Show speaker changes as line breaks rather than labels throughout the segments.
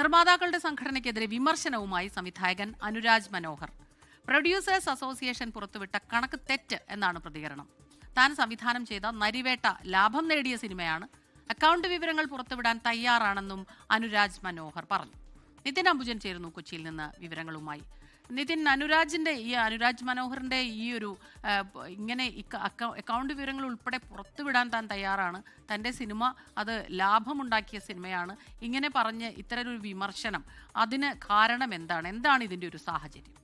നിർമ്മാതാക്കളുടെ സംഘടനയ്ക്കെതിരെ വിമർശനവുമായി സംവിധായകൻ Anuraj Manohar. Producers association പുറത്തുവിട്ട കണക്ക് തെറ്റ് എന്നാണ് പ്രതികരണം. താൻ സംവിധാനം ചെയ്ത നരിവേട്ട ലാഭം നേടിയ സിനിമയാണ്. അക്കൗണ്ട് വിവരങ്ങൾ പുറത്തുവിടാൻ തയ്യാറാണെന്നും അനുരാജ് മനോഹർ പറഞ്ഞു. നിതിൻ അംബുജൻ ചേരുന്നു കൊച്ചിയിൽ നിന്ന് വിവരങ്ങളുമായി. നിതിൻ, അനുരാജ് മനോഹറിന്റെ ഈ ഒരു ഇങ്ങനെ അക്കൗണ്ട് വിവരങ്ങൾ ഉൾപ്പെടെ പുറത്തുവിടാൻ താൻ തയ്യാറാണ്, തൻ്റെ സിനിമ അത് ലാഭമുണ്ടാക്കിയ സിനിമയാണ്, ഇങ്ങനെ പറഞ്ഞ് ഇത്തരമൊരു വിമർശനം, അതിന് കാരണം എന്താണ് ഇതിൻ്റെ ഒരു സാഹചര്യം?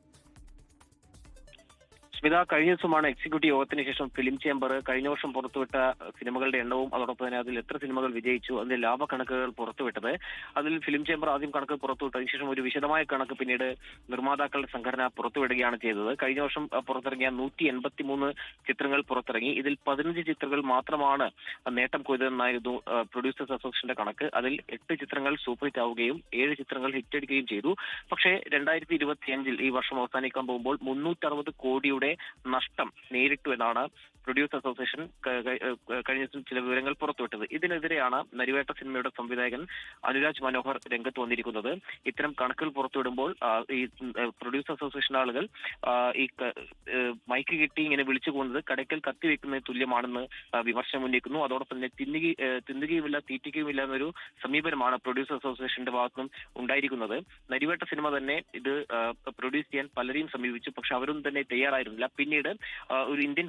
സ്മിത, കഴിഞ്ഞ ദിവസമാണ് എക്സിക്യൂട്ടീവ് യോഗത്തിന് ശേഷം ഫിലിം ചേംബർ കഴിഞ്ഞ വർഷം പുറത്തുവിട്ട സിനിമകളുടെ എണ്ണവും അതോടൊപ്പം തന്നെ അതിൽ എത്ര സിനിമകൾ വിജയിച്ചു അതിന്റെ ലാഭക്കണക്കുകൾ പുറത്തുവിട്ടത്. അതിൽ ഫിലിം ചേംബർ ആദ്യം കണക്ക് പുറത്തുവിട്ടതിന് ശേഷം ഒരു വിശദമായ കണക്ക് പിന്നീട് നിർമ്മാതാക്കളുടെ സംഘടന പുറത്തുവിടുകയാണ് ചെയ്തത്. കഴിഞ്ഞ വർഷം പുറത്തിറങ്ങിയ 183 ചിത്രങ്ങൾ പുറത്തിറങ്ങി. ഇതിൽ 15 ചിത്രങ്ങൾ മാത്രമാണ് നേട്ടം കൊയ്തതെന്നായിരുന്നു പ്രൊഡ്യൂസേഴ്സ് അസോസിയേഷന്റെ കണക്ക്. അതിൽ 8 ചിത്രങ്ങൾ സൂപ്പർ ഹിറ്റ് ആവുകയും 7 ചിത്രങ്ങൾ ഹിറ്റ് അടിക്കുകയും ചെയ്തു. പക്ഷേ 2025 ഈ വർഷം അവസാനിക്കാൻ പോകുമ്പോൾ 360 കോടിയുടെ നഷ്ടം നേരിട്ടു എന്നാണ് പ്രൊഡ്യൂസർ അസോസിയേഷൻ കഴിഞ്ഞ ദിവസം ചില വിവരങ്ങൾ പുറത്തുവിട്ടത്. ഇതിനെതിരെയാണ് നരിവേട്ട സിനിമയുടെ സംവിധായകൻ അനുരാജ് മനോഹർ രംഗത്ത് വന്നിരിക്കുന്നത്. ഇത്തരം കണക്കുകൾ പുറത്തുവിടുമ്പോൾ ഈ പ്രൊഡ്യൂസർ അസോസിയേഷൻ ആളുകൾ ഈ മൈക്ക് കിട്ടി ഇങ്ങനെ വിളിച്ചു പോകുന്നത് കടയ്ക്കൽ കത്തിവെക്കുന്നതിന് തുല്യമാണെന്ന് വിമർശനം ഉന്നയിക്കുന്നു. അതോടൊപ്പം തന്നെ തിന്നുകയുമില്ല തീറ്റിക്കുകയുമില്ല എന്നൊരു സമീപനമാണ് പ്രൊഡ്യൂസർ അസോസിയേഷന്റെ ഭാഗത്തുനിന്നും ഉണ്ടായിരിക്കുന്നത്. നരിവേട്ട സിനിമ തന്നെ ഇത് പ്രൊഡ്യൂസ് ചെയ്യാൻ പലരെയും സമീപിച്ചു, പക്ഷെ അവരൊന്നും തന്നെ തയ്യാറായിരുന്നില്ല. പിന്നീട് ഒരു ഇന്ത്യൻ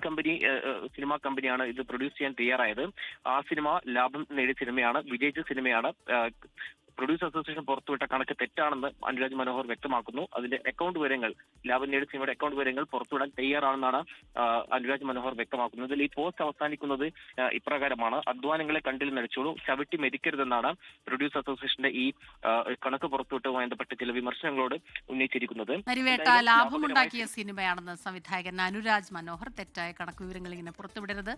സിനിമാ കമ്പനിയാണ് ഇത് പ്രൊഡ്യൂസ് ചെയ്യാൻ തയ്യാറായത്. ആ സിനിമ ലാഭം നേടിയ സിനിമയാണ്, വിജയിച്ച സിനിമയാണ്. പ്രൊഡ്യൂസർ അസോസിയേഷൻ പുറത്തുവിട്ട കണക്ക് തെറ്റാണെന്ന് അനുരാജ് മനോഹർ വ്യക്തമാക്കുന്നു. അതിന്റെ അക്കൗണ്ട് വിവരങ്ങൾ, ലാഭം നേടിയ സിനിമയുടെ അക്കൗണ്ട് വിവരങ്ങൾ പുറത്തുവിടാൻ തയ്യാറാണെന്നാണ് അനുരാജ് മനോഹർ വ്യക്തമാക്കുന്നത്. ഈ പോസ്റ്റ് അവസാനിക്കുന്നത് ഇപ്രകാരമാണ്: അധ്വാനങ്ങളെ കണ്ടിൽ നടിച്ചോളൂ, ചവിട്ടി മെതിക്കരുതെന്നാണ് പ്രൊഡ്യൂസർ അസോസിയേഷന്റെ ഈ കണക്ക് പുറത്തുവിട്ടുമായി ബന്ധപ്പെട്ട് ചില വിമർശനങ്ങളോട് ഉന്നയിച്ചിരിക്കുന്നത്.
നരിവേട്ട ലാഭമുണ്ടാക്കിയ സിനിമയാണെന്ന് സംവിധായകൻ അനുരാജ് മനോഹർ. തെറ്റായ കണക്ക് വിവരങ്ങൾ ഇങ്ങനെ പുറത്തുവിടരുത്.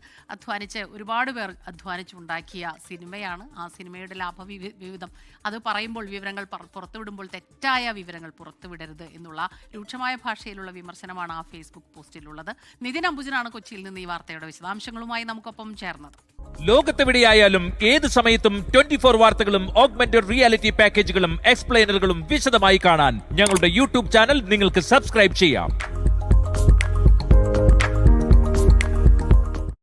ഒരുപാട് പേർ അധ്വാനിച്ചുണ്ടാക്കിയ സിനിമയാണ്. ആ സിനിമയുടെ ലാഭവിഹിതം അത് പറയുമ്പോൾ, വിവരങ്ങൾ പുറത്തുവിടുമ്പോൾ തെറ്റായ വിവരങ്ങൾ പുറത്തുവിടരുത് എന്നുള്ള രൂക്ഷമായ ഭാഷയിലുള്ള വിമർശനമാണ് ആ ഫേസ്ബുക്ക് പോസ്റ്റിലുള്ളത്. നിതിൻ അംബുജനാണ് കൊച്ചിയിൽ നിന്ന് ഈ വാർത്തയുടെ വിശദാംശങ്ങളുമായി നമുക്കൊപ്പം ചേർന്നത്.
ലോകത്തെവിടെയായാലും ഏത് സമയത്തും 24 വാർത്തകളും ഓഗ്മെന്റഡ് റിയാലിറ്റി പാക്കേജുകളും എക്സ്പ്ലെയിനറുകളും വിശദമായി കാണാൻ ഞങ്ങളുടെ യൂട്യൂബ് ചാനൽ നിങ്ങൾക്ക് സബ്സ്ക്രൈബ് ചെയ്യാം.